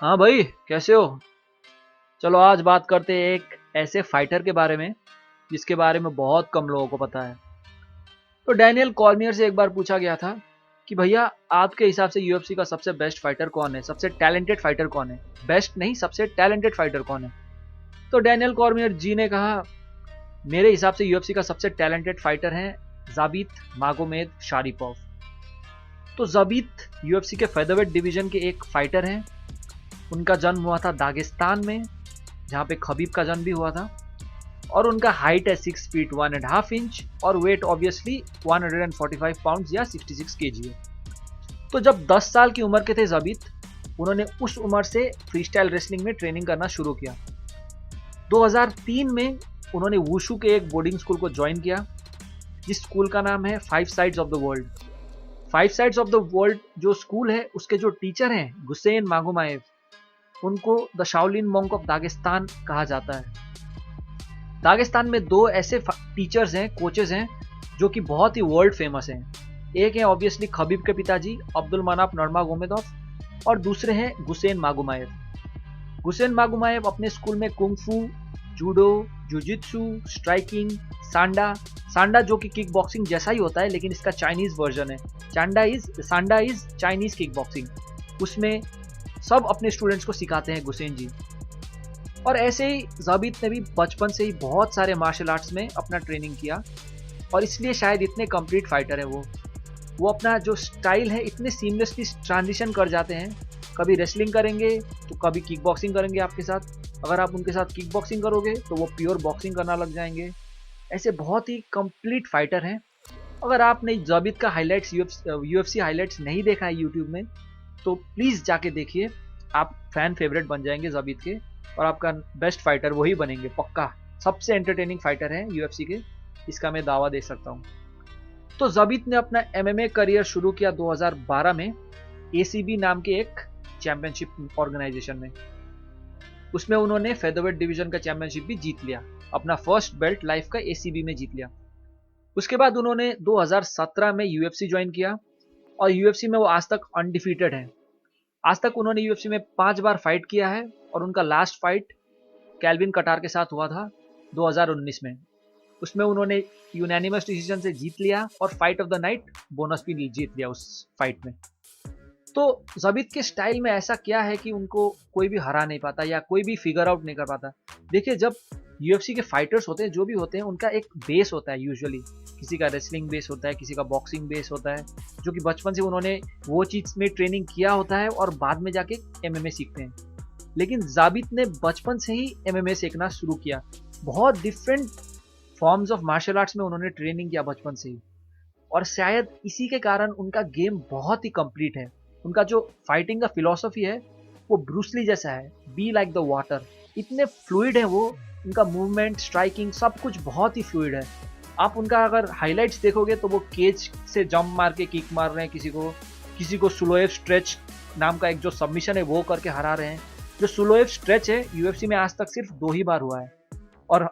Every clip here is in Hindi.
हाँ भाई, कैसे हो? चलो आज बात करते हैं एक ऐसे फाइटर के बारे में जिसके बारे में बहुत कम लोगों को पता है। तो डैनियल कॉर्मियर से एक बार पूछा गया था कि भैया आपके हिसाब से यूएफसी का सबसे बेस्ट फाइटर कौन है, सबसे टैलेंटेड फाइटर कौन है? बेस्ट नहीं, सबसे टैलेंटेड फाइटर कौन है? तो डैनियल कॉर्मियर जी ने कहा, मेरे हिसाब से यूएफसी का सबसे टैलेंटेड फाइटर है जाबित मागोमेद शारिपोव। तो जाबित यूएफसी के फेदरवेट डिवीजन के एक फाइटर हैं। उनका जन्म हुआ था दागिस्तान में, जहाँ पे खबीब का जन्म भी हुआ था। और उनका हाइट है 6 फीट 1.5 इंच और वेट ऑब्वियसली 145 पाउंड या 66 केजी है। तो जब 10 साल की उम्र के थे जबीत, उन्होंने उस उम्र से फ्रीस्टाइल रेसलिंग में ट्रेनिंग करना शुरू किया। 2003 में उन्होंने वुशु के एक बोर्डिंग स्कूल को ज्वाइन किया, जिस स्कूल का नाम है five sides of the world. Five sides of the world जो स्कूल है, उसके जो टीचर हैं गुसैन मागोमाएव, उनको the Shaolin monk of Dagestan कहा जाता है। दागिस्तान में दो ऐसे टीचर्स हैं, कोचेस हैं, जो कि बहुत ही वर्ल्ड फेमस हैं। एक है ऑब्वियसली खबीब के पिताजी अब्दुल मनाफ नर्मागोमेदोव और दूसरे हैं गुसैन मागोमाएव। गुसैन मागोमाएव अपने स्कूल में कुंग-फू, जूडो, जुजित्सु, स्ट्राइकिंग, सांडा सांडा जो कि किक बॉक्सिंग जैसा ही होता है लेकिन इसका चाइनीज वर्जन है। सांडा इज चाइनीज किक बॉक्सिंग। उसमें सब अपने स्टूडेंट्स को सिखाते हैं गुसैन जी। और ऐसे ही जाबित ने भी बचपन से ही बहुत सारे मार्शल आर्ट्स में अपना ट्रेनिंग किया और इसलिए शायद इतने कंप्लीट फाइटर है वो अपना जो स्टाइल है इतने सीमलेसली ट्रांजिशन कर जाते हैं। कभी रेसलिंग करेंगे तो कभी किक बॉक्सिंग करेंगे आपके साथ। अगर आप उनके साथ किक बॉक्सिंग करोगे तो वो प्योर बॉक्सिंग करना लग जाएंगे। ऐसे बहुत ही कंप्लीट फाइटर हैं। अगर आपने जाबित का हाइलाइट्स यूएफसी हाइलाइट्स नहीं देखा है यूट्यूब में, तो प्लीज़ जाके देखिए। आप फैन फेवरेट बन जाएंगे जाबित के और आपका बेस्ट फाइटर वही बनेंगे पक्का। सबसे एंटरटेनिंग फाइटर है यूएफसी के, इसका मैं दावा दे सकता हूँ। तो जाबित ने अपना एमएमए करियर शुरू किया 2012 में एसीबी नाम के एक चैंपियनशिप ऑर्गेनाइजेशन में। उसमें उन्होंने फेदरवेट डिवीजन का चैंपियनशिप भी जीत लिया, अपना फर्स्ट बेल्ट लाइफ का एसीबी में जीत लिया। उसके बाद उन्होंने 2017 में यूएफसी ज्वाइन किया और यूएफसी में वो आज तक अनडिफीटेड है। आज तक उन्होंने यूएफसी में 5 बार फाइट किया है और उनका लास्ट फाइट कैल्विन कटार के साथ हुआ था 2019 में। उसमें उन्होंने यूनैनिमस डिसीजन से जीत लिया और fight of the night bonus भी जीत लिया उस फाइट में। तो जाबित के स्टाइल में ऐसा क्या है कि उनको कोई भी हरा नहीं पाता या कोई भी फिगर आउट नहीं कर पाता। देखिए, जब यूएफसी के फाइटर्स होते हैं, जो भी होते हैं, उनका एक बेस होता है यूजुअली। किसी का रेसलिंग बेस होता है, किसी का बॉक्सिंग बेस होता है, जो कि बचपन से उन्होंने वो चीज़ में ट्रेनिंग किया होता है और बाद में जाके एमएमए सीखते हैं। लेकिन जाबित ने बचपन से ही एमएमए सीखना शुरू किया। बहुत different forms of martial arts में उन्होंने ट्रेनिंग किया बचपन से ही और शायद इसी के कारण उनका गेम बहुत ही कंप्लीट है। उनका जो फाइटिंग का फिलॉसफी है वो ब्रूसली जैसा है, बी लाइक द वाटर। इतने फ्लूइड है वो, उनका मूवमेंट, स्ट्राइकिंग, सब कुछ बहुत ही फ्लूइड है। आप उनका अगर हाइलाइट्स देखोगे तो वो केज से जंप मार के किक मार रहे हैं किसी को सुलोएव स्ट्रेच नाम का एक जो सबमिशन है वो करके हरा रहे हैं। जो सुलोएव स्ट्रेच है यूएफसी में आज तक सिर्फ 2 ही बार हुआ है। और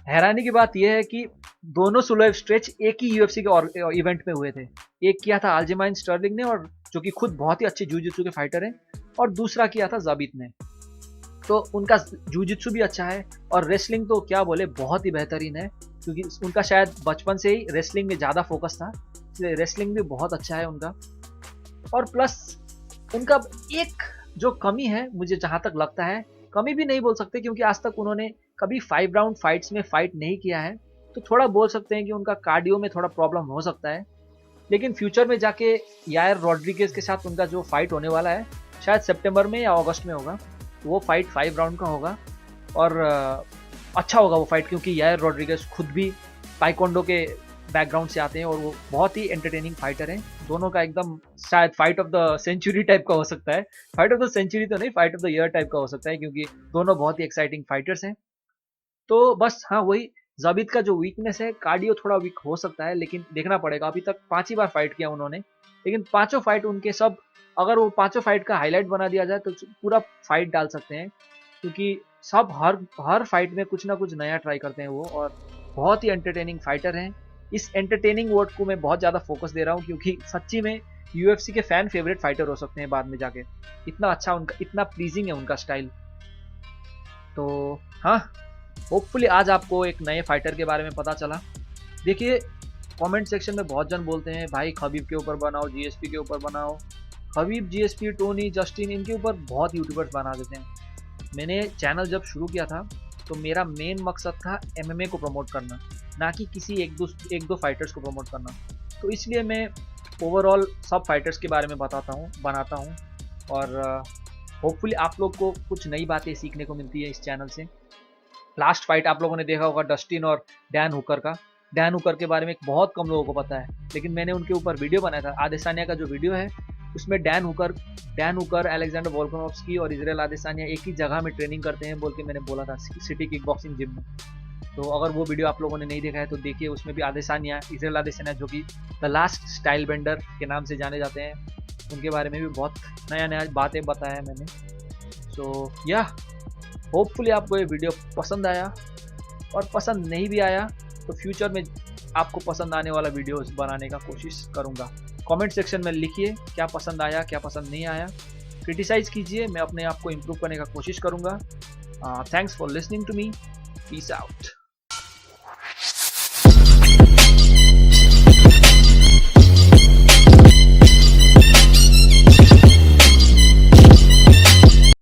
हैरानी की बात यह है कि दोनों सुलोएव स्ट्रेच एक ही यूएफसी के इवेंट में हुए थे। एक किया था अल्जेमाइन स्टर्लिंग ने, और जो कि खुद बहुत ही अच्छे जूजित्सु के फाइटर हैं, और दूसरा किया था जाबित ने। तो उनका जूजित्सु भी अच्छा है और रेसलिंग तो क्या बोले, बहुत ही बेहतरीन है, क्योंकि उनका शायद बचपन से ही रेसलिंग में ज़्यादा फोकस था, इसलिए रेसलिंग भी बहुत अच्छा है उनका। और प्लस उनका एक जो कमी है, मुझे जहाँ तक लगता है, कमी भी नहीं बोल सकते क्योंकि आज तक उन्होंने कभी 5 राउंड फाइट्स में फाइट नहीं किया है, तो थोड़ा बोल सकते हैं कि उनका कार्डियो में थोड़ा प्रॉब्लम हो सकता है। लेकिन फ्यूचर में जाके यायर रॉड्रिगेज के साथ उनका जो फाइट होने वाला है, शायद सितंबर में या अगस्त में होगा, वो फाइट 5 राउंड का होगा और अच्छा होगा वो फाइट, क्योंकि यायर रॉड्रिगेज खुद भी ताइक्वांडो के बैकग्राउंड से आते हैं और वो बहुत ही एंटरटेनिंग फाइटर हैं। दोनों का एकदम शायद fight of the century type का हो सकता है। फाइट ऑफ द सेंचुरी तो नहीं, fight of the year type का हो सकता है, क्योंकि दोनों बहुत ही एक्साइटिंग फाइटर्स हैं। तो बस हाँ, वही जाबित का जो वीकनेस है, कार्डियो थोड़ा वीक हो सकता है, लेकिन देखना पड़ेगा। अभी तक 5 ही बार फाइट किया उन्होंने, लेकिन पांचों फाइट उनके सब, अगर वो पांचों फाइट का हाईलाइट बना दिया जाए तो पूरा फाइट डाल सकते हैं, क्योंकि सब हर फाइट में कुछ ना कुछ नया ट्राई करते हैं वो, और बहुत ही एंटरटेनिंग फाइटर हैं। इस एंटरटेनिंग वर्ड को मैं बहुत ज़्यादा फोकस दे रहा हूँ क्योंकि सच्ची में UFC के फैन फेवरेट फाइटर हो सकते हैं बाद में जाके। इतना अच्छा उनका, इतना प्लीजिंग है उनका स्टाइल। तो हाँ, होपफुली आज आपको एक नए फाइटर के बारे में पता चला। देखिए, कमेंट सेक्शन में बहुत जन बोलते हैं भाई खबीब के ऊपर बनाओ, जीएसपी के ऊपर बनाओ। खबीब, जीएसपी, टोनी, जस्टिन, इनके ऊपर बहुत यूट्यूबर्स बना देते हैं। मैंने चैनल जब शुरू किया था तो मेरा मेन मकसद था एमएमए को प्रमोट करना, ना कि किसी एक दो फाइटर्स को प्रमोट करना। तो इसलिए मैं ओवरऑल सब फाइटर्स के बारे में बनाता हूँ और होपफुली आप लोग को कुछ नई बातें सीखने को मिलती है इस चैनल से। लास्ट फाइट आप लोगों ने देखा होगा डस्टिन और डैन हुकर का। डैन हुकर के बारे में बहुत कम लोगों को पता है, लेकिन मैंने उनके ऊपर वीडियो बनाया था। आदेसानिया का जो वीडियो है उसमें डैन हुकर, अलेक्जेंडर वोल्कानोव्स्की और इजराइल आदेसानिया एक ही जगह में ट्रेनिंग करते हैं बोल के मैंने बोला था सिटी किक बॉक्सिंग जिम में। तो अगर वो वीडियो आप लोगों ने नहीं देखा है तो देखिए, उसमें भी आदेसानिया, इजराइल आदेसानिया जो कि द लास्ट स्टाइल बेंडर के नाम से जाने जाते हैं, उनके बारे में भी बहुत नया बातें बताया है मैंने। सो या होपफुली आपको ये वीडियो पसंद आया, और पसंद नहीं भी आया तो फ्यूचर में आपको पसंद आने वाला वीडियोस बनाने का कोशिश करूँगा। कमेंट सेक्शन में लिखिए क्या पसंद आया, क्या पसंद नहीं आया। क्रिटिसाइज़ कीजिए, मैं अपने आप को इम्प्रूव करने का कोशिश करूँगा। Thanks for listening to me. Peace out.